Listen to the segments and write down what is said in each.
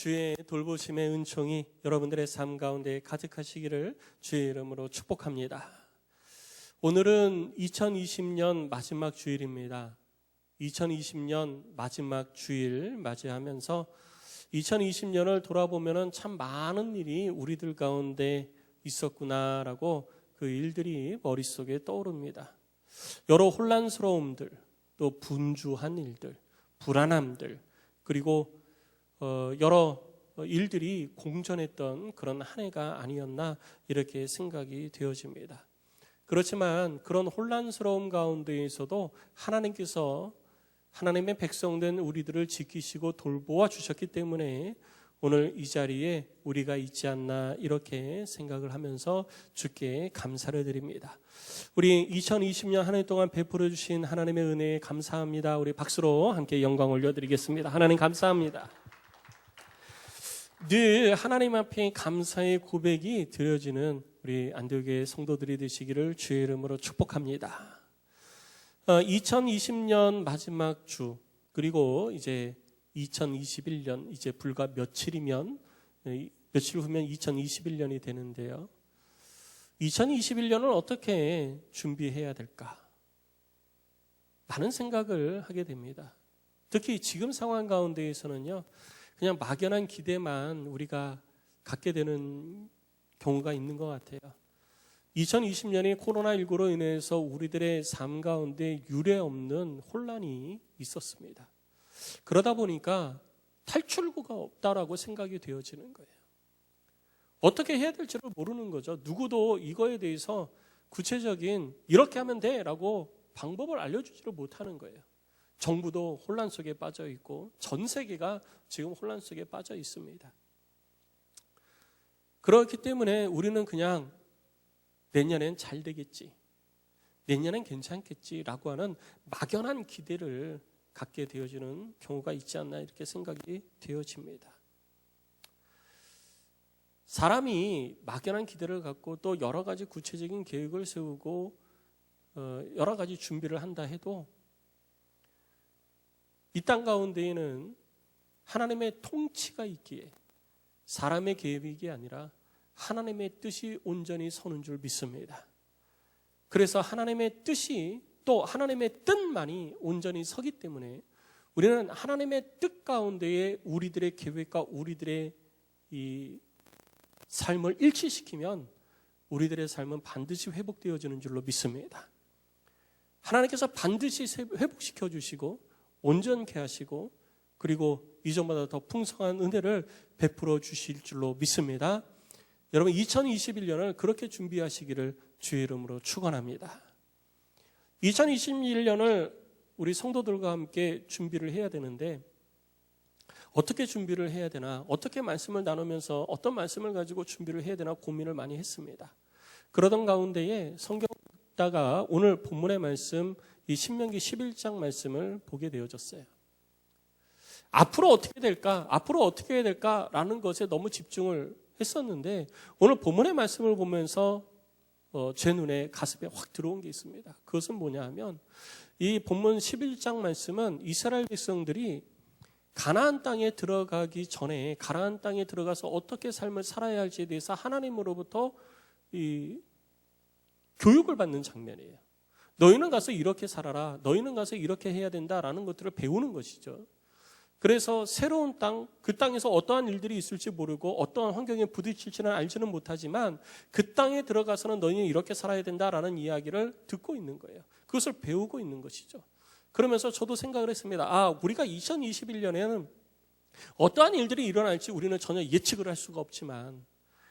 주의 돌보심의 은총이 여러분들의 삶 가운데 가득하시기를 주의 이름으로 축복합니다. 오늘은 2020년 마지막 주일입니다. 2020년 마지막 주일 맞이하면서 2020년을 돌아보면 참 많은 일이 우리들 가운데 있었구나라고 그 일들이 머릿속에 떠오릅니다. 여러 혼란스러움들, 또 분주한 일들, 불안함들, 그리고 여러 일들이 공존했던 그런 한 해가 아니었나 이렇게 생각이 되어집니다. 그렇지만 그런 혼란스러움 가운데에서도 하나님께서 하나님의 백성된 우리들을 지키시고 돌보아 주셨기 때문에 오늘 이 자리에 우리가 있지 않나 이렇게 생각을 하면서 주께 감사를 드립니다. 우리 2020년 한 해 동안 베풀어 주신 하나님의 은혜에 감사합니다. 우리 박수로 함께 영광 올려드리겠습니다. 하나님 감사합니다. 늘 하나님 앞에 감사의 고백이 드려지는 우리 안디옥의 성도들이 되시기를 주의 이름으로 축복합니다. 2020년 마지막 주, 그리고 이제 2021년 이제 불과 며칠 후면 2021년이 되는데요. 2021년을 어떻게 준비해야 될까? 많은 생각을 하게 됩니다. 특히 지금 상황 가운데에서는요, 그냥 막연한 기대만 우리가 갖게 되는 경우가 있는 것 같아요. 2020년이 코로나19로 인해서 우리들의 삶 가운데 유례없는 혼란이 있었습니다. 그러다 보니까 탈출구가 없다라고 생각이 되어지는 거예요. 어떻게 해야 될지를 모르는 거죠. 누구도 이거에 대해서 구체적인 이렇게 하면 돼라고 방법을 알려주지를 못하는 거예요. 정부도 혼란 속에 빠져 있고 전 세계가 지금 혼란 속에 빠져 있습니다. 그렇기 때문에 우리는 그냥 내년엔 잘 되겠지, 내년엔 괜찮겠지라고 하는 막연한 기대를 갖게 되어지는 경우가 있지 않나 이렇게 생각이 되어집니다. 사람이 막연한 기대를 갖고 또 여러 가지 구체적인 계획을 세우고 여러 가지 준비를 한다 해도 이 땅 가운데에는 하나님의 통치가 있기에 사람의 계획이 아니라 하나님의 뜻이 온전히 서는 줄 믿습니다. 그래서 하나님의 뜻이 또 하나님의 뜻만이 온전히 서기 때문에 우리는 하나님의 뜻 가운데에 우리들의 계획과 우리들의 이 삶을 일치시키면 우리들의 삶은 반드시 회복되어지는 줄로 믿습니다. 하나님께서 반드시 회복시켜 주시고 온전케 하시고 그리고 이전보다 더 풍성한 은혜를 베풀어 주실 줄로 믿습니다. 여러분 2021년을 그렇게 준비하시기를 주의 이름으로 축원합니다. 2021년을 우리 성도들과 함께 준비를 해야 되는데 어떻게 준비를 해야 되나, 어떻게 말씀을 나누면서 어떤 말씀을 가지고 준비를 해야 되나 고민을 많이 했습니다. 그러던 가운데에 성경 읽다가 오늘 본문의 말씀 이 신명기 11장 말씀을 보게 되어졌어요. 앞으로 어떻게 될까? 앞으로 어떻게 해야 될까라는 것에 너무 집중을 했었는데 오늘 본문의 말씀을 보면서 제 눈에 가슴에 확 들어온 게 있습니다. 그것은 뭐냐 하면 이 본문 11장 말씀은 이스라엘 백성들이 가나안 땅에 들어가기 전에 가나안 땅에 들어가서 어떻게 삶을 살아야 할지에 대해서 하나님으로부터 이 교육을 받는 장면이에요. 너희는 가서 이렇게 살아라. 너희는 가서 이렇게 해야 된다라는 것들을 배우는 것이죠. 그래서 새로운 땅, 그 땅에서 어떠한 일들이 있을지 모르고 어떠한 환경에 부딪힐지는 알지는 못하지만 그 땅에 들어가서는 너희는 이렇게 살아야 된다라는 이야기를 듣고 있는 거예요. 그것을 배우고 있는 것이죠. 그러면서 저도 생각을 했습니다. 우리가 2021년에는 어떠한 일들이 일어날지 우리는 전혀 예측을 할 수가 없지만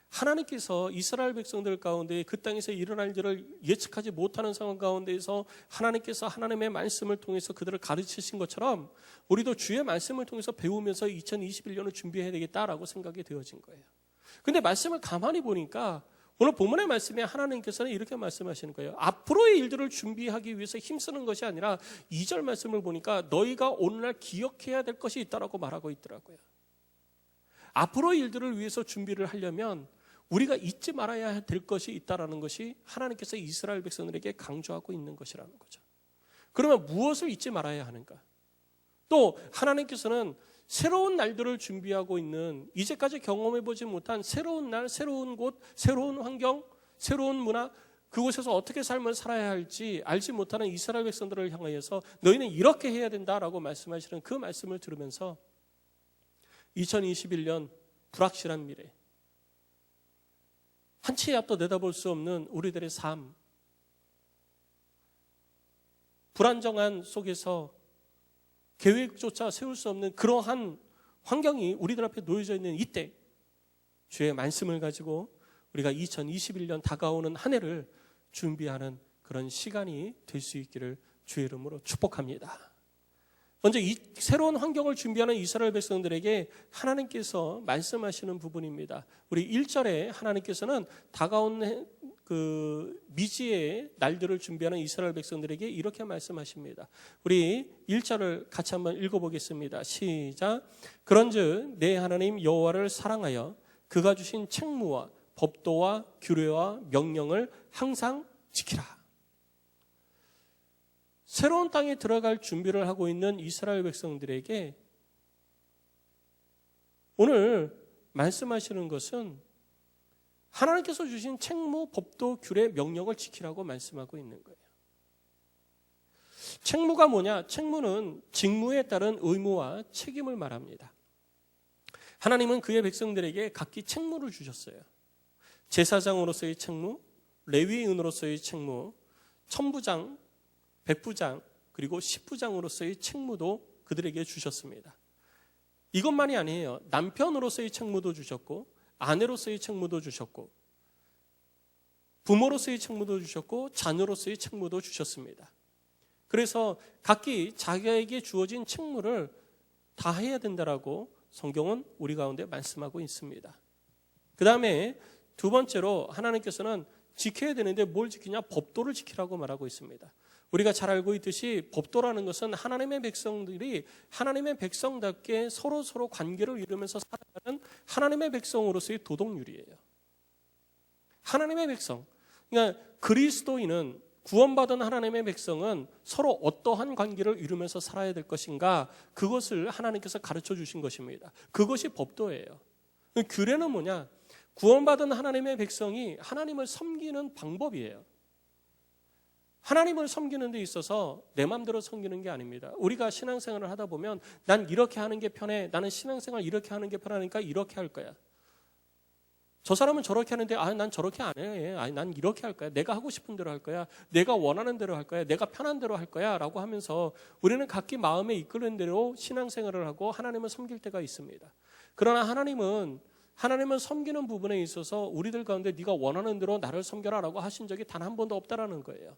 하나님께서 이스라엘 백성들 가운데 그 땅에서 일어날 일을 예측하지 못하는 상황 가운데에서 하나님께서 하나님의 말씀을 통해서 그들을 가르치신 것처럼 우리도 주의 말씀을 통해서 배우면서 2021년을 준비해야 되겠다라고 생각이 되어진 거예요. 근데 말씀을 가만히 보니까 오늘 본문의 말씀에 하나님께서는 이렇게 말씀하시는 거예요. 앞으로의 일들을 준비하기 위해서 힘쓰는 것이 아니라 2절 말씀을 보니까 너희가 오늘날 기억해야 될 것이 있다라고 말하고 있더라고요. 앞으로의 일들을 위해서 준비를 하려면 우리가 잊지 말아야 될 것이 있다라는 것이 하나님께서 이스라엘 백성들에게 강조하고 있는 것이라는 거죠. 그러면 무엇을 잊지 말아야 하는가? 또 하나님께서는 새로운 날들을 준비하고 있는, 이제까지 경험해보지 못한 새로운 날, 새로운 곳, 새로운 환경, 새로운 문화, 그곳에서 어떻게 삶을 살아야 할지 알지 못하는 이스라엘 백성들을 향하여서 너희는 이렇게 해야 된다라고 말씀하시는 그 말씀을 들으면서 2021년 불확실한 미래, 한 치의 앞도 내다볼 수 없는 우리들의 삶, 불안정한 속에서 계획조차 세울 수 없는 그러한 환경이 우리들 앞에 놓여져 있는 이때, 주의 말씀을 가지고 우리가 2021년 다가오는 한 해를 준비하는 그런 시간이 될 수 있기를 주의 이름으로 축복합니다. 먼저 이 새로운 환경을 준비하는 이스라엘 백성들에게 하나님께서 말씀하시는 부분입니다. 우리 1절에 하나님께서는 다가온 그 미지의 날들을 준비하는 이스라엘 백성들에게 이렇게 말씀하십니다. 우리 1절을 같이 한번 읽어보겠습니다. 시작. 그런즉 내 하나님 여호와를 사랑하여 그가 주신 책무와 법도와 규례와 명령을 항상 지키라. 새로운 땅에 들어갈 준비를 하고 있는 이스라엘 백성들에게 오늘 말씀하시는 것은 하나님께서 주신 책무, 법도, 규례, 명령을 지키라고 말씀하고 있는 거예요. 책무가 뭐냐? 책무는 직무에 따른 의무와 책임을 말합니다. 하나님은 그의 백성들에게 각기 책무를 주셨어요. 제사장으로서의 책무, 레위인으로서의 책무, 천부장, 백부장, 그리고 십부장으로서의 책무도 그들에게 주셨습니다. 이것만이 아니에요. 남편으로서의 책무도 주셨고, 아내로서의 책무도 주셨고, 부모로서의 책무도 주셨고, 자녀로서의 책무도 주셨습니다. 그래서 각기 자기에게 주어진 책무를 다 해야 된다라고 성경은 우리 가운데 말씀하고 있습니다. 그 다음에 두 번째로 하나님께서는 지켜야 되는데 뭘 지키냐? 법도를 지키라고 말하고 있습니다. 우리가 잘 알고 있듯이 법도라는 것은 하나님의 백성들이 하나님의 백성답게 서로 관계를 이루면서 살아가는 하나님의 백성으로서의 도덕률이에요. 하나님의 백성, 그러니까 그리스도인은, 구원받은 하나님의 백성은 서로 어떠한 관계를 이루면서 살아야 될 것인가, 그것을 하나님께서 가르쳐 주신 것입니다. 그것이 법도예요. 규례는 뭐냐? 구원받은 하나님의 백성이 하나님을 섬기는 방법이에요. 하나님을 섬기는 데 있어서 내 마음대로 섬기는 게 아닙니다. 우리가 신앙생활을 하다 보면 난 이렇게 하는 게 편해, 나는 신앙생활 이렇게 하는 게 편하니까 이렇게 할 거야. 저 사람은 저렇게 하는데 난 저렇게 안 해. 난 이렇게 할 거야. 내가 하고 싶은 대로 할 거야. 내가 원하는 대로 할 거야. 내가 편한 대로 할 거야 라고 하면서 우리는 각기 마음에 이끄는 대로 신앙생활을 하고 하나님을 섬길 때가 있습니다. 그러나 하나님은 섬기는 부분에 있어서 우리들 가운데 네가 원하는 대로 나를 섬겨라 라고 하신 적이 단 한 번도 없다라는 거예요.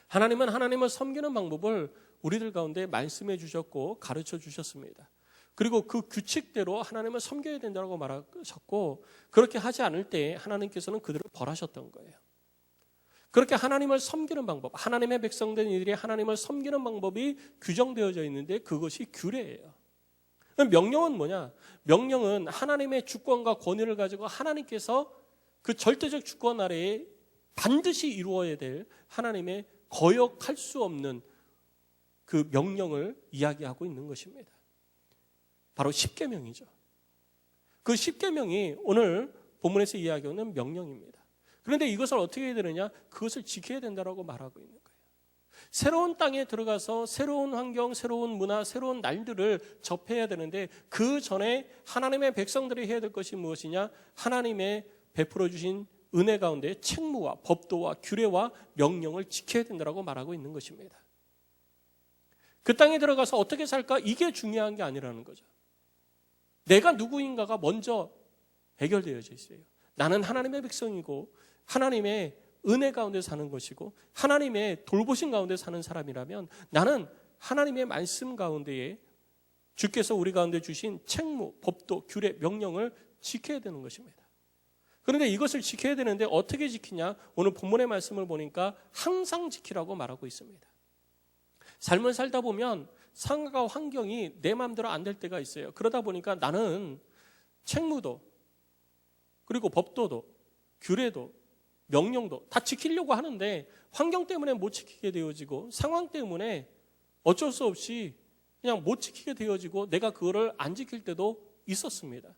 하나님은 하나님을 섬기는 방법을 우리들 가운데 말씀해 주셨고 가르쳐 주셨습니다. 그리고 그 규칙대로 하나님을 섬겨야 된다고 말하셨고, 그렇게 하지 않을 때 하나님께서는 그들을 벌하셨던 거예요. 그렇게 하나님을 섬기는 방법, 하나님의 백성된 이들이 하나님을 섬기는 방법이 규정되어져 있는데 그것이 규례예요. 명령은 뭐냐? 명령은 하나님의 주권과 권위를 가지고 하나님께서 그 절대적 주권 아래에 반드시 이루어야 될 하나님의 거역할 수 없는 그 명령을 이야기하고 있는 것입니다. 바로 십계명이죠. 그 십계명이 오늘 본문에서 이야기하는 명령입니다. 그런데 이것을 어떻게 해야 되느냐? 그것을 지켜야 된다고 말하고 있는 거예요. 새로운 땅에 들어가서 새로운 환경, 새로운 문화, 새로운 날들을 접해야 되는데 그 전에 하나님의 백성들이 해야 될 것이 무엇이냐? 하나님의 베풀어 주신 은혜 가운데 책무와 법도와 규례와 명령을 지켜야 된다고 말하고 있는 것입니다. 그 땅에 들어가서 어떻게 살까? 이게 중요한 게 아니라는 거죠. 내가 누구인가가 먼저 해결되어져 있어요. 나는 하나님의 백성이고 하나님의 은혜 가운데 사는 것이고 하나님의 돌보신 가운데 사는 사람이라면 나는 하나님의 말씀 가운데에 주께서 우리 가운데 주신 책무, 법도, 규례, 명령을 지켜야 되는 것입니다. 그런데 이것을 지켜야 되는데 어떻게 지키냐? 오늘 본문의 말씀을 보니까 항상 지키라고 말하고 있습니다. 삶을 살다 보면 상황과 환경이 내 마음대로 안 될 때가 있어요. 그러다 보니까 나는 책무도 그리고 법도도 규례도 명령도 다 지키려고 하는데 환경 때문에 못 지키게 되어지고 상황 때문에 어쩔 수 없이 그냥 못 지키게 되어지고 내가 그거를 안 지킬 때도 있었습니다.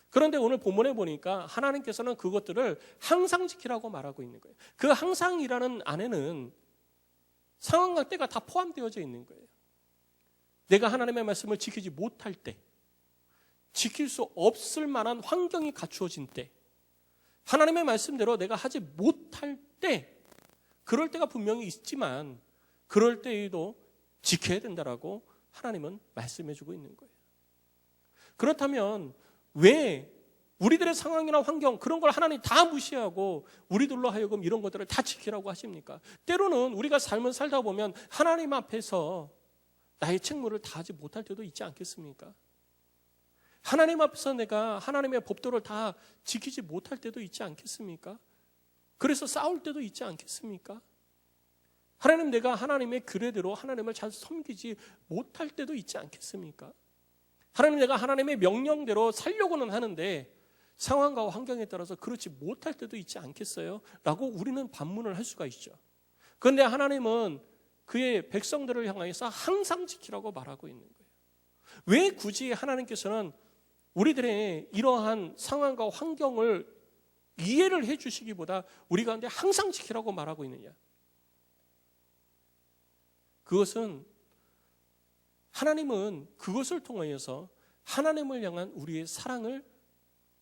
그런데 오늘 본문에 보니까 하나님께서는 그것들을 항상 지키라고 말하고 있는 거예요. 그 항상이라는 안에는 상황과 때가 다 포함되어져 있는 거예요. 내가 하나님의 말씀을 지키지 못할 때, 지킬 수 없을 만한 환경이 갖추어진 때, 하나님의 말씀대로 내가 하지 못할 때, 그럴 때가 분명히 있지만 그럴 때에도 지켜야 된다라고 하나님은 말씀해주고 있는 거예요. 그렇다면 왜 우리들의 상황이나 환경 그런 걸 하나님 다 무시하고 우리들로 하여금 이런 것들을 다 지키라고 하십니까? 때로는 우리가 삶을 살다 보면 하나님 앞에서 나의 책무를 다하지 못할 때도 있지 않겠습니까? 하나님 앞에서 내가 하나님의 법도를 다 지키지 못할 때도 있지 않겠습니까? 그래서 싸울 때도 있지 않겠습니까? 하나님, 내가 하나님의 규례대로 하나님을 잘 섬기지 못할 때도 있지 않겠습니까? 하나님, 내가 하나님의 명령대로 살려고는 하는데 상황과 환경에 따라서 그렇지 못할 때도 있지 않겠어요? 라고 우리는 반문을 할 수가 있죠. 그런데 하나님은 그의 백성들을 향해서 항상 지키라고 말하고 있는 거예요. 왜 굳이 하나님께서는 우리들의 이러한 상황과 환경을 이해를 해 주시기보다 우리 가운데 항상 지키라고 말하고 있느냐? 그것은 하나님은 그것을 통하여서 하나님을 향한 우리의 사랑을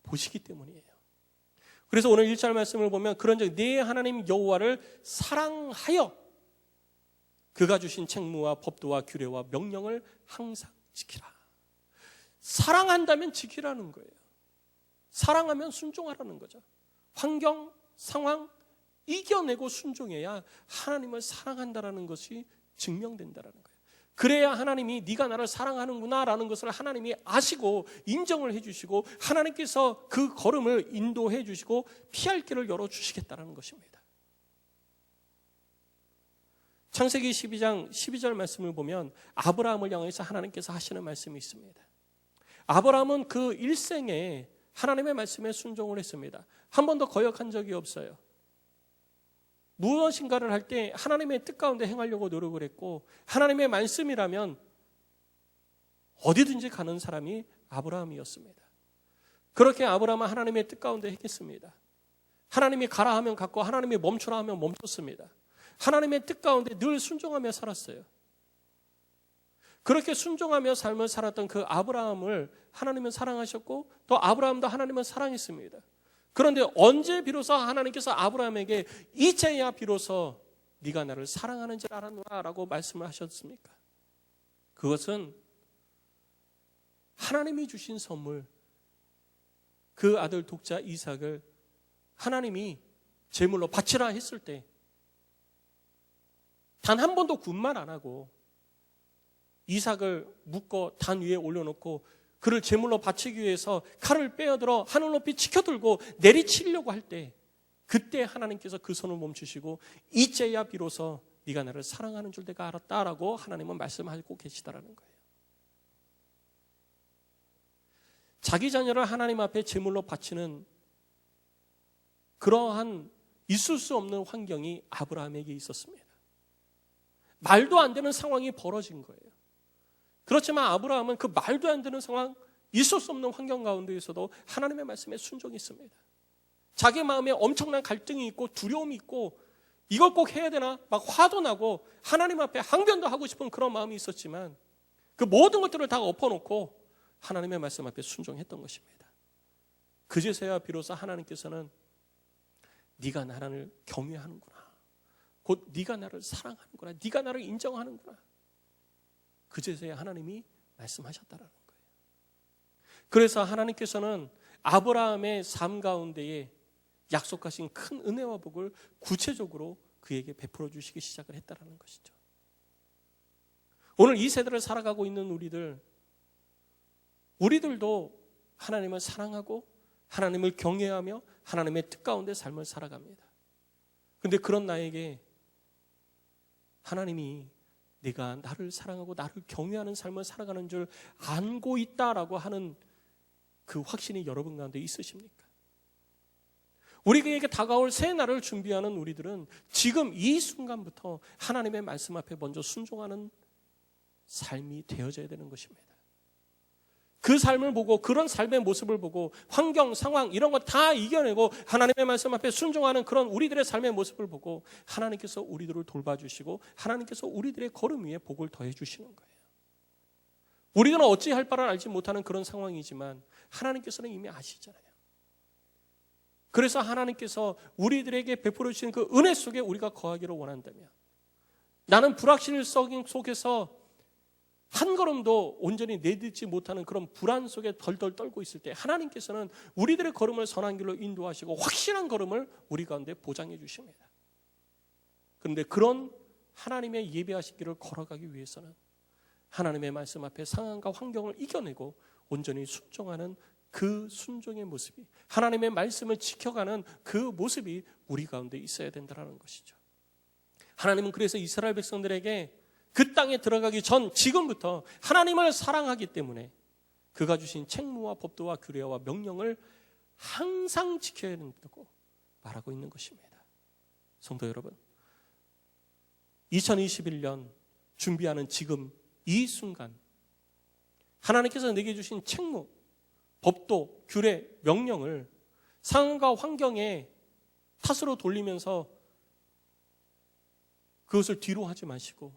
보시기 때문이에요. 그래서 오늘 1절 말씀을 보면 그런즉 네 하나님 여호와를 사랑하여 그가 주신 책무와 법도와 규례와 명령을 항상 지키라. 사랑한다면 지키라는 거예요. 사랑하면 순종하라는 거죠. 환경, 상황 이겨내고 순종해야 하나님을 사랑한다라는 것이 증명된다라는 거예요. 그래야 하나님이 네가 나를 사랑하는구나라는 것을 하나님이 아시고 인정을 해주시고 하나님께서 그 걸음을 인도해 주시고 피할 길을 열어주시겠다는 것입니다. 창세기 12장 12절 말씀을 보면 아브라함을 향해서 하나님께서 하시는 말씀이 있습니다. 아브라함은 그 일생에 하나님의 말씀에 순종을 했습니다. 한 번도 거역한 적이 없어요. 무엇인가를 할 때 하나님의 뜻 가운데 행하려고 노력을 했고 하나님의 말씀이라면 어디든지 가는 사람이 아브라함이었습니다. 그렇게 아브라함은 하나님의 뜻 가운데 했겠습니다. 하나님이 가라 하면 갔고 하나님이 멈추라 하면 멈췄습니다. 하나님의 뜻 가운데 늘 순종하며 살았어요. 그렇게 순종하며 삶을 살았던 그 아브라함을 하나님은 사랑하셨고 또 아브라함도 하나님은 사랑했습니다. 그런데 언제 비로소 하나님께서 아브라함에게 이제야 비로소 네가 나를 사랑하는 줄 알았노라 라고 말씀을 하셨습니까? 그것은 하나님이 주신 선물, 그 아들 독자 이삭을 하나님이 제물로 바치라 했을 때 단 한 번도 군말 안 하고 이삭을 묶어 단 위에 올려놓고 그를 제물로 바치기 위해서 칼을 빼어들어 하늘 높이 치켜들고 내리치려고 할 때 그때 하나님께서 그 손을 멈추시고 이제야 비로소 네가 나를 사랑하는 줄 내가 알았다라고 하나님은 말씀하고 계시다라는 거예요. 자기 자녀를 하나님 앞에 제물로 바치는 그러한 있을 수 없는 환경이 아브라함에게 있었습니다. 말도 안 되는 상황이 벌어진 거예요. 그렇지만 아브라함은 그 말도 안 되는 상황, 있을 수 없는 환경 가운데에서도 하나님의 말씀에 순종했습니다. 자기 마음에 엄청난 갈등이 있고 두려움이 있고 이걸 꼭 해야 되나 막 화도 나고 하나님 앞에 항변도 하고 싶은 그런 마음이 있었지만 그 모든 것들을 다 엎어놓고 하나님의 말씀 앞에 순종했던 것입니다. 그제서야 비로소 하나님께서는 네가 나를 경외하는구나, 곧 네가 나를 사랑하는구나, 네가 나를 인정하는구나, 그제서야 하나님이 말씀하셨다라는 거예요. 그래서 하나님께서는 아브라함의 삶 가운데에 약속하신 큰 은혜와 복을 구체적으로 그에게 베풀어 주시기 시작을 했다라는 것이죠. 오늘 이 세대를 살아가고 있는 우리들도 하나님을 사랑하고 하나님을 경외하며 하나님의 뜻 가운데 삶을 살아갑니다. 그런데 그런 나에게 하나님이 내가 나를 사랑하고 나를 경외하는 삶을 살아가는 줄 알고 있다라고 하는 그 확신이 여러분 가운데 있으십니까? 우리에게 다가올 새 날을 준비하는 우리들은 지금 이 순간부터 하나님의 말씀 앞에 먼저 순종하는 삶이 되어져야 되는 것입니다. 그 삶을 보고, 그런 삶의 모습을 보고, 환경, 상황 이런 거 다 이겨내고 하나님의 말씀 앞에 순종하는 그런 우리들의 삶의 모습을 보고 하나님께서 우리들을 돌봐주시고 하나님께서 우리들의 걸음 위에 복을 더해 주시는 거예요. 우리는 어찌할 바를 알지 못하는 그런 상황이지만 하나님께서는 이미 아시잖아요. 그래서 하나님께서 우리들에게 베풀어 주시는 그 은혜 속에 우리가 거하기를 원한다면, 나는 불확실성 속에서 한 걸음도 온전히 내딛지 못하는 그런 불안 속에 덜덜 떨고 있을 때 하나님께서는 우리들의 걸음을 선한 길로 인도하시고 확실한 걸음을 우리 가운데 보장해 주십니다. 그런데 그런 하나님의 예배하신 길을 걸어가기 위해서는 하나님의 말씀 앞에 상황과 환경을 이겨내고 온전히 순종하는 그 순종의 모습이, 하나님의 말씀을 지켜가는 그 모습이 우리 가운데 있어야 된다는 것이죠. 하나님은 그래서 이스라엘 백성들에게 그 땅에 들어가기 전 지금부터 하나님을 사랑하기 때문에 그가 주신 책무와 법도와 규례와 명령을 항상 지켜야 된다고 말하고 있는 것입니다. 성도 여러분, 2021년 준비하는 지금 이 순간 하나님께서 내게 주신 책무, 법도, 규례, 명령을 상황과 환경에 탓으로 돌리면서 그것을 뒤로 하지 마시고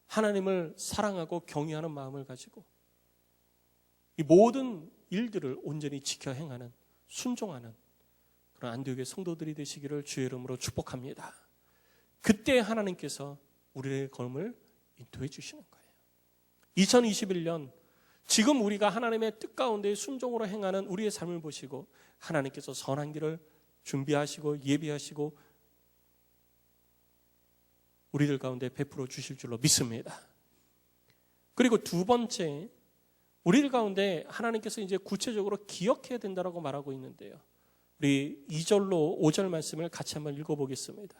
하나님을 사랑하고 경외하는 마음을 가지고 이 모든 일들을 온전히 지켜 행하는, 순종하는 그런 안디옥의 성도들이 되시기를 주의 이름으로 축복합니다. 그때 하나님께서 우리의 걸음을 인도해 주시는 거예요. 2021년 지금 우리가 하나님의 뜻 가운데 순종으로 행하는 우리의 삶을 보시고 하나님께서 선한 길을 준비하시고 예비하시고 우리들 가운데 베풀어 주실 줄로 믿습니다. 그리고 두 번째, 우리들 가운데 하나님께서 이제 구체적으로 기억해야 된다고 말하고 있는데요. 우리 2절로 5절 말씀을 같이 한번 읽어보겠습니다.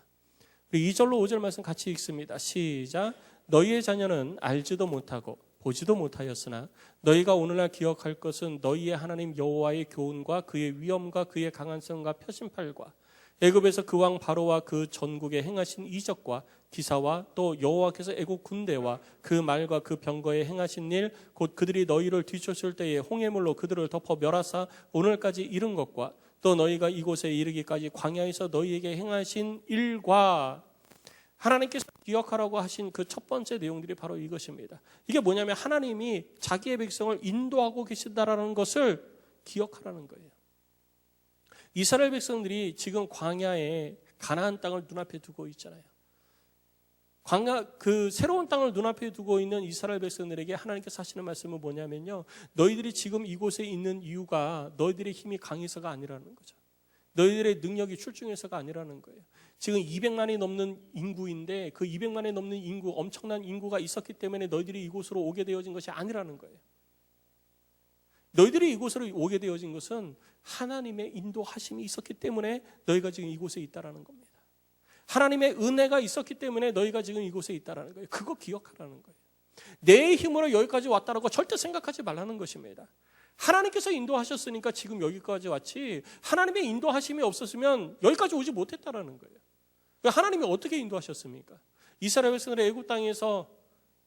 우리 2절로 5절 말씀 같이 읽습니다. 시작. 너희의 자녀는 알지도 못하고 보지도 못하였으나 너희가 오늘날 기억할 것은 너희의 하나님 여호와의 교훈과 그의 위엄과 그의 강한 성과 표심팔과 애굽에서 그 왕 바로와 그 전국에 행하신 이적과 기사와 또 여호와께서 애굽 군대와 그 말과 그 병거에 행하신 일, 곧 그들이 너희를 뒤쫓을 때에 홍해물로 그들을 덮어 멸하사 오늘까지 이른 것과 또 너희가 이곳에 이르기까지 광야에서 너희에게 행하신 일과, 하나님께서 기억하라고 하신 그 첫 번째 내용들이 바로 이것입니다. 이게 뭐냐면 하나님이 자기의 백성을 인도하고 계신다라는 것을 기억하라는 거예요. 이스라엘 백성들이 지금 광야에 가나안 땅을 눈앞에 두고 있잖아요. 광야, 그 새로운 땅을 눈앞에 두고 있는 이스라엘 백성들에게 하나님께서 하시는 말씀은 뭐냐면요, 너희들이 지금 이곳에 있는 이유가 너희들의 힘이 강해서가 아니라는 거죠. 너희들의 능력이 출중해서가 아니라는 거예요. 지금 200만이 넘는 인구인데 그 200만이 넘는 인구, 엄청난 인구가 있었기 때문에 너희들이 이곳으로 오게 되어진 것이 아니라는 거예요. 너희들이 이곳으로 오게 되어진 것은 하나님의 인도하심이 있었기 때문에 너희가 지금 이곳에 있다라는 겁니다. 하나님의 은혜가 있었기 때문에 너희가 지금 이곳에 있다라는 거예요. 그거 기억하라는 거예요. 내 힘으로 여기까지 왔다라고 절대 생각하지 말라는 것입니다. 하나님께서 인도하셨으니까 지금 여기까지 왔지, 하나님의 인도하심이 없었으면 여기까지 오지 못했다라는 거예요. 하나님이 어떻게 인도하셨습니까? 이스라엘 백성들을 애굽 땅에서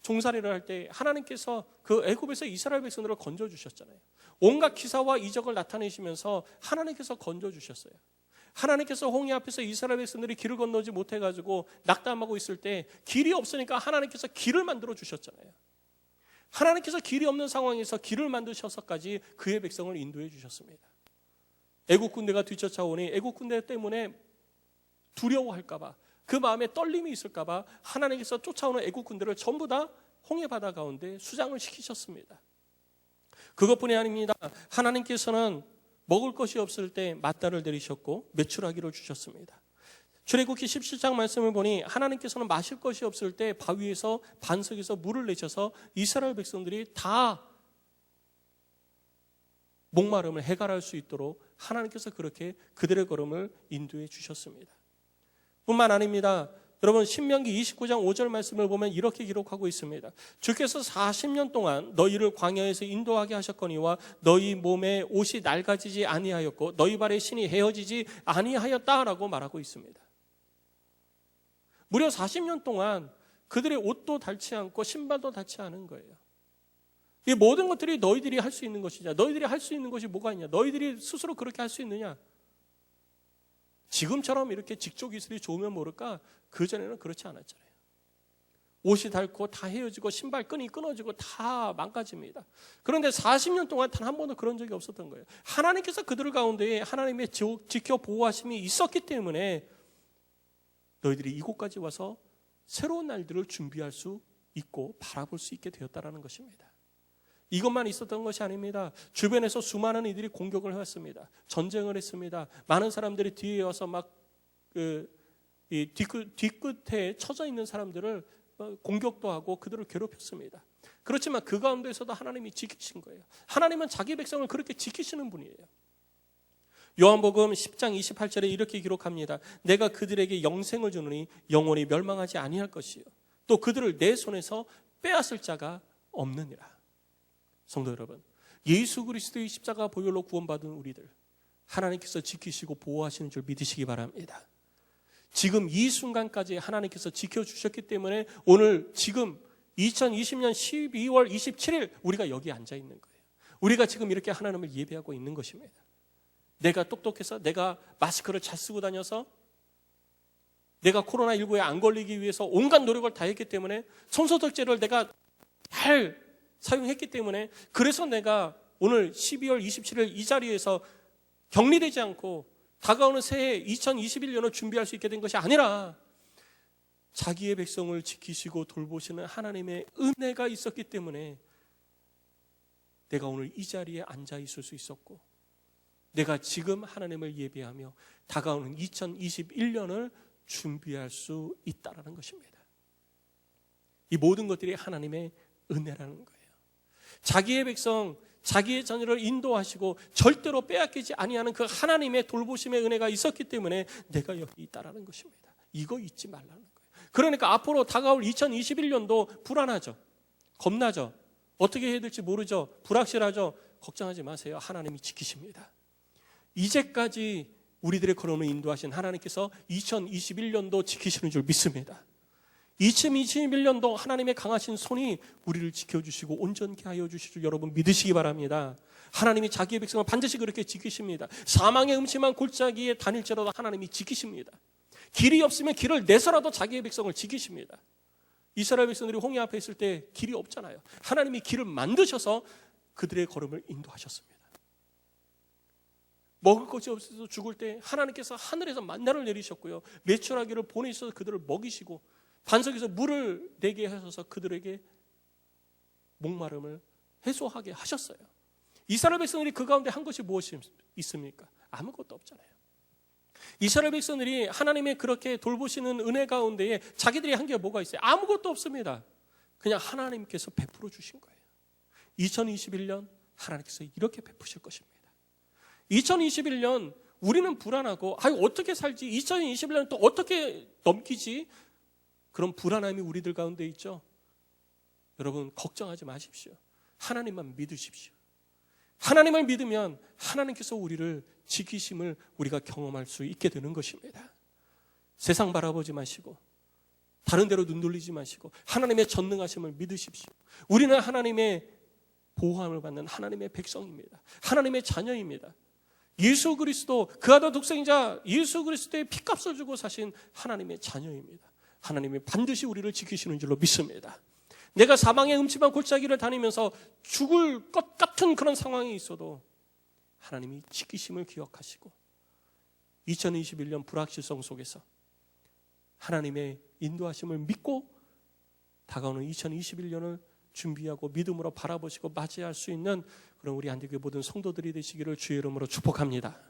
종살이를 할 때 하나님께서 그 애굽에서 이스라엘 백성들을 건져주셨잖아요. 온갖 기사와 이적을 나타내시면서 하나님께서 건져주셨어요. 하나님께서 홍해 앞에서 이스라엘 백성들이 길을 건너지 못해가지고 낙담하고 있을 때 길이 없으니까 하나님께서 길을 만들어 주셨잖아요. 하나님께서 길이 없는 상황에서 길을 만드셔서까지 그의 백성을 인도해 주셨습니다. 애국 군대가 뒤쫓아오니 애국 군대 때문에 두려워할까봐, 그 마음에 떨림이 있을까봐 하나님께서 쫓아오는 애국 군대를 전부 다 홍해 바다 가운데 수장을 시키셨습니다. 그것뿐이 아닙니다. 하나님께서는 먹을 것이 없을 때 맞다를 내리셨고 메추라기를 주셨습니다. 출애굽기 17장 말씀을 보니 하나님께서는 마실 것이 없을 때 바위에서 반석에서 물을 내셔서 이스라엘 백성들이 다 목마름을 해결할 수 있도록 하나님께서 그렇게 그들의 걸음을 인도해 주셨습니다. 뿐만 아닙니다. 여러분, 신명기 29장 5절 말씀을 보면 이렇게 기록하고 있습니다. 주께서 40년 동안 너희를 광야에서 인도하게 하셨거니와 너희 몸에 옷이 낡아지지 아니하였고 너희 발에 신이 헤어지지 아니하였다라고 말하고 있습니다. 무려 40년 동안 그들의 옷도 닳지 않고 신발도 닳지 않은 거예요. 이 모든 것들이 너희들이 할 수 있는 것이냐? 너희들이 할 수 있는 것이 뭐가 있냐? 너희들이 스스로 그렇게 할 수 있느냐? 지금처럼 이렇게 직조 기술이 좋으면 모를까? 그전에는 그렇지 않았잖아요. 옷이 닳고 다 헤어지고 신발 끈이 끊어지고 다 망가집니다. 그런데 40년 동안 단 한 번도 그런 적이 없었던 거예요. 하나님께서 그들 가운데 하나님의 지켜 보호하심이 있었기 때문에 너희들이 이곳까지 와서 새로운 날들을 준비할 수 있고 바라볼 수 있게 되었다는 것입니다. 이것만 있었던 것이 아닙니다. 주변에서 수많은 이들이 공격을 해왔습니다. 전쟁을 했습니다. 많은 사람들이 뒤에 와서 막 뒤끝에 처져 있는 사람들을 공격도 하고 그들을 괴롭혔습니다. 그렇지만 그 가운데서도 하나님이 지키신 거예요. 하나님은 자기 백성을 그렇게 지키시는 분이에요. 요한복음 10장 28절에 이렇게 기록합니다. 내가 그들에게 영생을 주느니 영원히 멸망하지 아니할 것이요 또 그들을 내 손에서 빼앗을 자가 없느니라. 성도 여러분, 예수 그리스도의 십자가 보혈로 구원받은 우리들 하나님께서 지키시고 보호하시는 줄 믿으시기 바랍니다. 지금 이 순간까지 하나님께서 지켜주셨기 때문에 오늘 지금 2020년 12월 27일 우리가 여기 앉아 있는 거예요. 우리가 지금 이렇게 하나님을 예배하고 있는 것입니다. 내가 똑똑해서, 내가 마스크를 잘 쓰고 다녀서, 내가 코로나19에 안 걸리기 위해서 온갖 노력을 다했기 때문에, 손소독제를 내가 잘 사용했기 때문에, 그래서 내가 오늘 12월 27일 이 자리에서 격리되지 않고 다가오는 새해 2021년을 준비할 수 있게 된 것이 아니라 자기의 백성을 지키시고 돌보시는 하나님의 은혜가 있었기 때문에 내가 오늘 이 자리에 앉아 있을 수 있었고, 내가 지금 하나님을 예배하며 다가오는 2021년을 준비할 수 있다는 것입니다. 이 모든 것들이 하나님의 은혜라는 거예요. 자기의 백성, 자기의 자녀를 인도하시고 절대로 빼앗기지 아니하는 그 하나님의 돌보심의 은혜가 있었기 때문에 내가 여기 있다는 것입니다. 이거 잊지 말라는 거예요. 그러니까 앞으로 다가올 2021년도 불안하죠. 겁나죠. 어떻게 해야 될지 모르죠. 불확실하죠. 걱정하지 마세요. 하나님이 지키십니다. 이제까지 우리들의 걸음을 인도하신 하나님께서 2021년도 지키시는 줄 믿습니다. 2021년도 하나님의 강하신 손이 우리를 지켜주시고 온전케 하여 주실 줄 여러분 믿으시기 바랍니다. 하나님이 자기의 백성을 반드시 그렇게 지키십니다. 사망의 음침한 골짜기에 다닐지라도 하나님이 지키십니다. 길이 없으면 길을 내서라도 자기의 백성을 지키십니다. 이스라엘 백성들이 홍해 앞에 있을 때 길이 없잖아요. 하나님이 길을 만드셔서 그들의 걸음을 인도하셨습니다. 먹을 것이 없어서 죽을 때 하나님께서 하늘에서 만나를 내리셨고요, 메추라기를 보내셔서 그들을 먹이시고 반석에서 물을 내게 하셔서 그들에게 목마름을 해소하게 하셨어요. 이스라엘 백성들이 그 가운데 한 것이 무엇이 있습니까? 아무것도 없잖아요. 이스라엘 백성들이 하나님의 그렇게 돌보시는 은혜 가운데에 자기들이 한 게 뭐가 있어요? 아무것도 없습니다. 그냥 하나님께서 베풀어 주신 거예요. 2021년 하나님께서 이렇게 베푸실 것입니다. 2021년 우리는 불안하고 어떻게 살지? 2021년 또 어떻게 넘기지? 그런 불안함이 우리들 가운데 있죠. 여러분 걱정하지 마십시오. 하나님만 믿으십시오. 하나님을 믿으면 하나님께서 우리를 지키심을 우리가 경험할 수 있게 되는 것입니다. 세상 바라보지 마시고 다른 데로 눈 돌리지 마시고 하나님의 전능하심을 믿으십시오. 우리는 하나님의 보호함을 받는 하나님의 백성입니다. 하나님의 자녀입니다. 예수 그리스도 그 아들 독생자 예수 그리스도의 피값을 주고 사신 하나님의 자녀입니다. 하나님이 반드시 우리를 지키시는 줄로 믿습니다. 내가 사망의 음침한 골짜기를 다니면서 죽을 것 같은 그런 상황이 있어도 하나님이 지키심을 기억하시고 2021년 불확실성 속에서 하나님의 인도하심을 믿고 다가오는 2021년을 준비하고 믿음으로 바라보시고 맞이할 수 있는 그런 우리 안디교회 모든 성도들이 되시기를 주의 이름으로 축복합니다.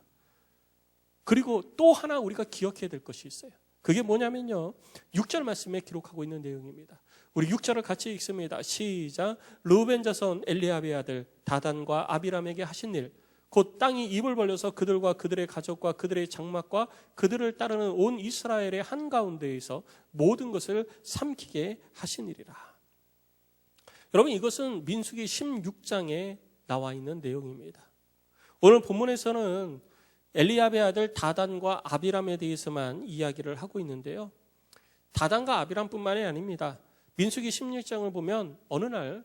그리고 또 하나 우리가 기억해야 될 것이 있어요. 그게 뭐냐면요, 6절 말씀에 기록하고 있는 내용입니다. 우리 6절을 같이 읽습니다. 시작. 르우벤 자손 엘리압의 아들 다단과 아비람에게 하신 일, 곧 땅이 입을 벌려서 그들과 그들의 가족과 그들의 장막과 그들을 따르는 온 이스라엘의 한가운데에서 모든 것을 삼키게 하신 일이라. 여러분, 이것은 민수기 16장에 나와 있는 내용입니다. 오늘 본문에서는 엘리압의 아들 다단과 아비람에 대해서만 이야기를 하고 있는데요, 다단과 아비람뿐만이 아닙니다. 민수기 16장을 보면 어느 날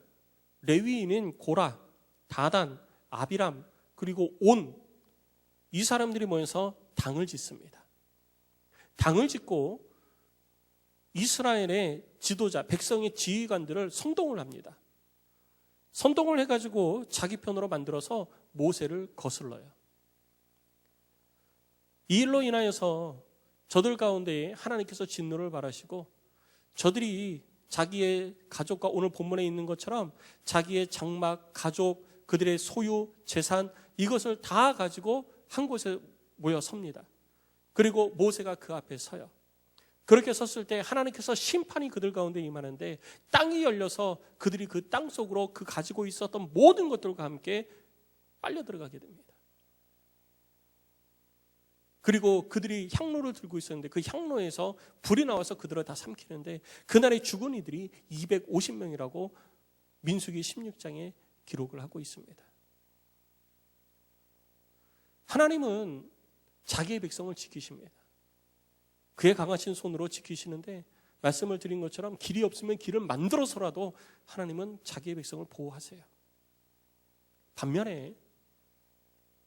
레위인인 고라, 다단, 아비람 그리고 온 이 사람들이 모여서 당을 짓습니다. 당을 짓고 이스라엘의 지도자, 백성의 지휘관들을 선동을 합니다. 선동을 해가지고 자기 편으로 만들어서 모세를 거슬러요. 이 일로 인하여서 저들 가운데 하나님께서 진노를 바라시고 저들이 자기의 가족과 오늘 본문에 있는 것처럼 자기의 장막, 가족, 그들의 소유, 재산 이것을 다 가지고 한 곳에 모여 섭니다. 그리고 모세가 그 앞에 서요. 그렇게 섰을 때 하나님께서 심판이 그들 가운데 임하는데 땅이 열려서 그들이 그 땅 속으로 그 가지고 있었던 모든 것들과 함께 빨려 들어가게 됩니다. 그리고 그들이 향로를 들고 있었는데 그 향로에서 불이 나와서 그들을 다 삼키는데 그날에 죽은 이들이 250명이라고 민수기 16장에 기록을 하고 있습니다. 하나님은 자기의 백성을 지키십니다. 그의 강하신 손으로 지키시는데 말씀을 드린 것처럼 길이 없으면 길을 만들어서라도 하나님은 자기의 백성을 보호하세요. 반면에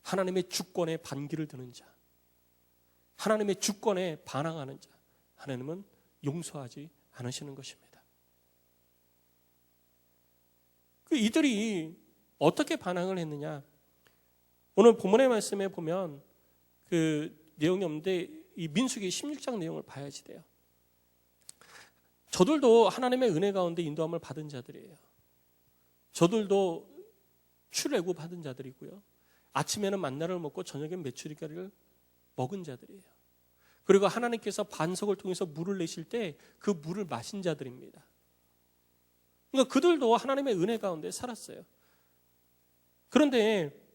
하나님의 주권에 반기를 드는 자, 하나님의 주권에 반항하는 자, 하나님은 용서하지 않으시는 것입니다. 이들이 어떻게 반항을 했느냐? 오늘 본문의 말씀에 보면 그 내용이 없는데 이 민수기 16장 내용을 봐야지 돼요. 저들도 하나님의 은혜 가운데 인도함을 받은 자들이에요. 저들도 출애굽 받은 자들이고요. 아침에는 만나를 먹고 저녁엔 메추리가리를 먹은 자들이에요. 그리고 하나님께서 반석을 통해서 물을 내실 때 그 물을 마신 자들입니다. 그러니까 그들도 하나님의 은혜 가운데 살았어요. 그런데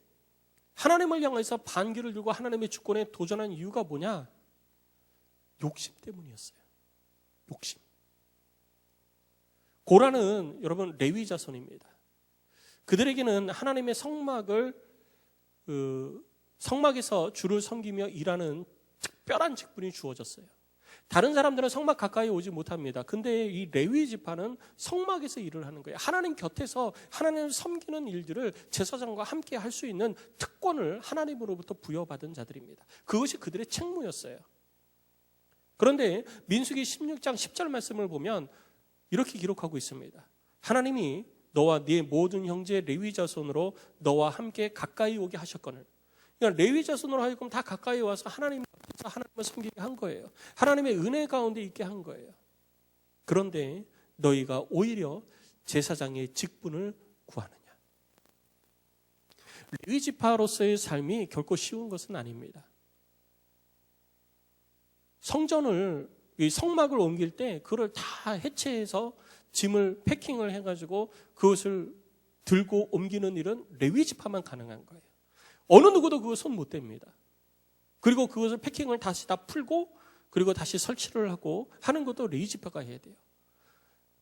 하나님을 향해서 반기를 들고 하나님의 주권에 도전한 이유가 뭐냐? 욕심 때문이었어요. 욕심. 고라는 여러분 레위 자손입니다. 그들에게는 하나님의 성막에서 주를 섬기며 일하는 특별한 직분이 주어졌어요. 다른 사람들은 성막 가까이 오지 못합니다. 근데 이 레위 지파는 성막에서 일을 하는 거예요. 하나님 곁에서 하나님을 섬기는 일들을 제사장과 함께 할 수 있는 특권을 하나님으로부터 부여받은 자들입니다. 그것이 그들의 책무였어요. 그런데 민수기 16장 10절 말씀을 보면 이렇게 기록하고 있습니다. 하나님이 너와 네 모든 형제 레위 자손으로 너와 함께 가까이 오게 하셨거늘. 그러니까 레위 자손으로 하여금 다 가까이 와서 하나님을 섬기게 한 거예요. 하나님의 은혜 가운데 있게 한 거예요. 그런데 너희가 오히려 제사장의 직분을 구하느냐. 레위 지파로서의 삶이 결코 쉬운 것은 아닙니다. 성막을 옮길 때 그걸 다 해체해서 짐을 패킹을 해가지고 그것을 들고 옮기는 일은 레위 지파만 가능한 거예요. 어느 누구도 그거 손 못 댑니다. 그리고 그것을 패킹을 다시 다 풀고 그리고 다시 설치를 하고 하는 것도 레위 지파가 해야 돼요.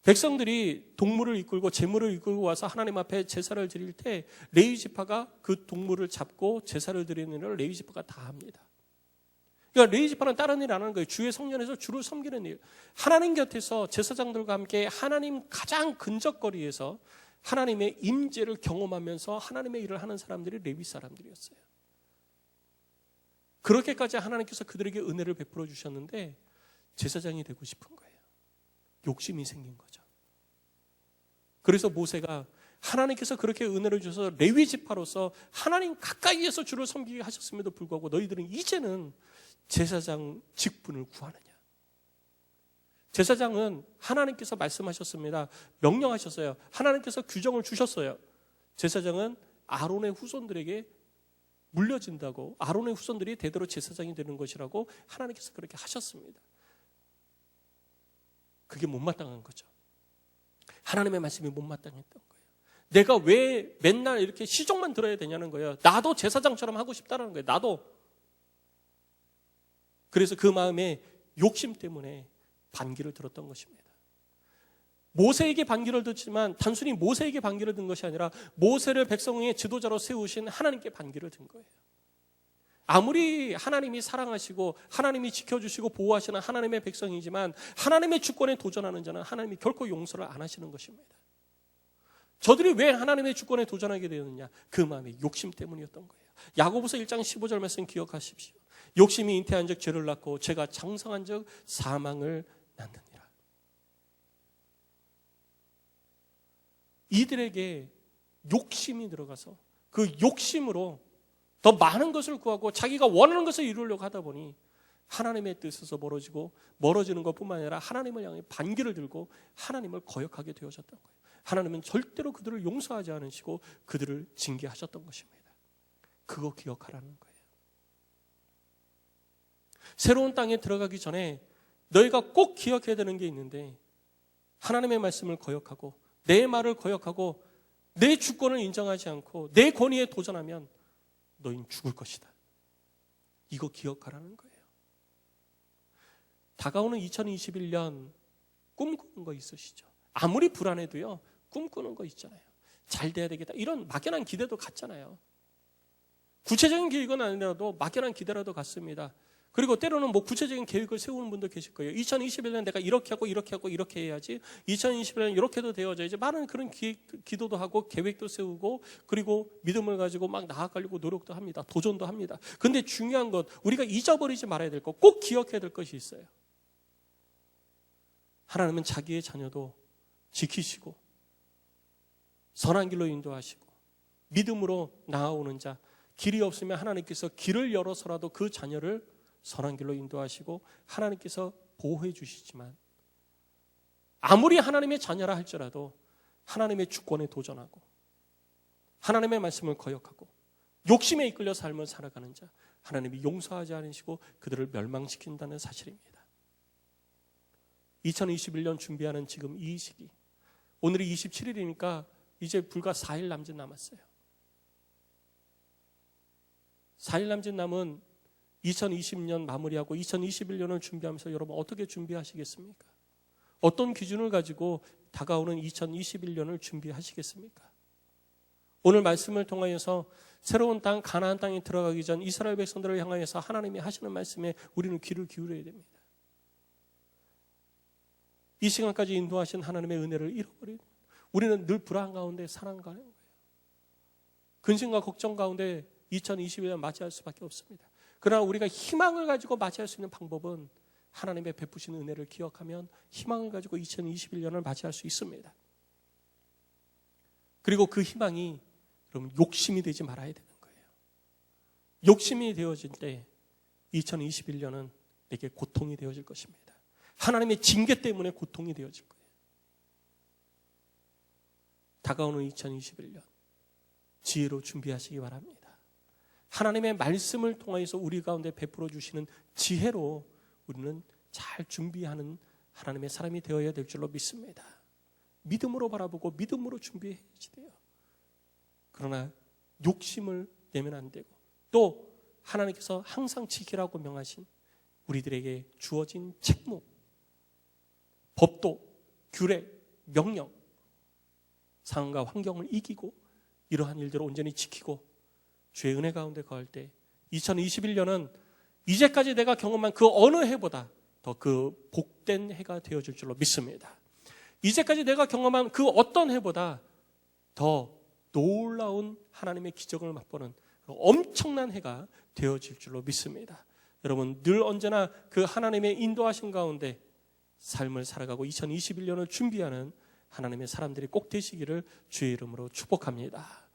백성들이 동물을 이끌고 제물을 이끌고 와서 하나님 앞에 제사를 드릴 때 레위 지파가 그 동물을 잡고 제사를 드리는 일을 레위 지파가 다 합니다. 그러니까 레위 지파는 다른 일 안 하는 거예요. 주의 성전에서 주를 섬기는 일. 하나님 곁에서 제사장들과 함께 하나님 가장 근접거리에서 하나님의 임재를 경험하면서 하나님의 일을 하는 사람들이 레위 사람들이었어요. 그렇게까지 하나님께서 그들에게 은혜를 베풀어 주셨는데 제사장이 되고 싶은 거예요. 욕심이 생긴 거죠. 그래서 모세가 하나님께서 그렇게 은혜를 주셔서 레위 지파로서 하나님 가까이에서 주를 섬기게 하셨음에도 불구하고 너희들은 이제는 제사장 직분을 구하느냐. 제사장은 하나님께서 말씀하셨습니다. 명령하셨어요. 하나님께서 규정을 주셨어요. 제사장은 아론의 후손들에게 물려진다고, 아론의 후손들이 대대로 제사장이 되는 것이라고 하나님께서 그렇게 하셨습니다. 그게 못마땅한 거죠. 하나님의 말씀이 못마땅했던 거예요. 내가 왜 맨날 이렇게 시종만 들어야 되냐는 거예요. 나도 제사장처럼 하고 싶다는 거예요. 나도. 그래서 그 마음에 욕심 때문에 반기를 들었던 것입니다. 모세에게 반기를 듣지만 단순히 모세에게 반기를 든 것이 아니라 모세를 백성의 지도자로 세우신 하나님께 반기를 든 거예요. 아무리 하나님이 사랑하시고 하나님이 지켜주시고 보호하시는 하나님의 백성이지만 하나님의 주권에 도전하는 자는 하나님이 결코 용서를 안 하시는 것입니다. 저들이 왜 하나님의 주권에 도전하게 되었느냐? 그 마음의 욕심 때문이었던 거예요. 야고보서 1장 15절 말씀 기억하십시오. 욕심이 잉태한 적 죄를 낳고 죄가 장성한 적 사망을 낳느니라. 이들에게 욕심이 들어가서 그 욕심으로 더 많은 것을 구하고 자기가 원하는 것을 이루려고 하다 보니 하나님의 뜻에서 멀어지는 것뿐만 아니라 하나님을 향해 반기를 들고 하나님을 거역하게 되어졌던 거예요. 하나님은 절대로 그들을 용서하지 않으시고 그들을 징계하셨던 것입니다. 그거 기억하라는 거예요. 새로운 땅에 들어가기 전에 너희가 꼭 기억해야 되는 게 있는데, 하나님의 말씀을 거역하고 내 말을 거역하고 내 주권을 인정하지 않고 내 권위에 도전하면 너희는 죽을 것이다. 이거 기억하라는 거예요. 다가오는 2021년 꿈꾸는 거 있으시죠? 아무리 불안해도요, 꿈꾸는 거 있잖아요. 잘 돼야 되겠다. 이런 막연한 기대도 갖잖아요. 구체적인 계획은 아니라도 막연한 기대라도 갖습니다. 그리고 때로는 구체적인 계획을 세우는 분도 계실 거예요. 2021년 내가 이렇게 하고 이렇게 하고 이렇게 해야지. 2021년 이렇게도 되어져야지. 많은 그런 기도도 하고 계획도 세우고 그리고 믿음을 가지고 막 나아가려고 노력도 합니다. 도전도 합니다. 근데 중요한 것, 우리가 잊어버리지 말아야 될 것, 꼭 기억해야 될 것이 있어요. 하나님은 자기의 자녀도 지키시고 선한 길로 인도하시고 믿음으로 나아오는 자, 길이 없으면 하나님께서 길을 열어서라도 그 자녀를 선한 길로 인도하시고 하나님께서 보호해 주시지만, 아무리 하나님의 자녀라 할지라도 하나님의 주권에 도전하고 하나님의 말씀을 거역하고 욕심에 이끌려 삶을 살아가는 자, 하나님이 용서하지 않으시고 그들을 멸망시킨다는 사실입니다. 2021년 준비하는 지금 이 시기, 오늘이 27일이니까 이제 불과 4일 남짓 남았어요. 4일 남짓 남은 2020년 마무리하고 2021년을 준비하면서 여러분 어떻게 준비하시겠습니까? 어떤 기준을 가지고 다가오는 2021년을 준비하시겠습니까? 오늘 말씀을 통하여서 새로운 땅, 가나안 땅에 들어가기 전 이스라엘 백성들을 향하여서 하나님이 하시는 말씀에 우리는 귀를 기울여야 됩니다. 이 시간까지 인도하신 하나님의 은혜를 잃어버린 우리는 늘 불안 가운데 살아가는 거예요. 근심과 걱정 가운데 2021년 맞이할 수밖에 없습니다. 그러나 우리가 희망을 가지고 맞이할 수 있는 방법은 하나님의 베푸신 은혜를 기억하면 희망을 가지고 2021년을 맞이할 수 있습니다. 그리고 그 희망이 여러분 욕심이 되지 말아야 되는 거예요. 욕심이 되어질 때 2021년은 내게 고통이 되어질 것입니다. 하나님의 징계 때문에 고통이 되어질 거예요. 다가오는 2021년 지혜로 준비하시기 바랍니다. 하나님의 말씀을 통해서 우리 가운데 베풀어 주시는 지혜로 우리는 잘 준비하는 하나님의 사람이 되어야 될 줄로 믿습니다. 믿음으로 바라보고 믿음으로 준비해야지 돼요. 그러나 욕심을 내면 안 되고, 또 하나님께서 항상 지키라고 명하신 우리들에게 주어진 책무, 법도, 규례, 명령, 상황과 환경을 이기고 이러한 일들을 온전히 지키고 주의 은혜 가운데 거할 때 2021년은 이제까지 내가 경험한 그 어느 해보다 더 그 복된 해가 되어질 줄로 믿습니다. 이제까지 내가 경험한 그 어떤 해보다 더 놀라운 하나님의 기적을 맛보는 엄청난 해가 되어질 줄로 믿습니다. 여러분 늘 언제나 그 하나님의 인도하신 가운데 삶을 살아가고 2021년을 준비하는 하나님의 사람들이 꼭 되시기를 주의 이름으로 축복합니다.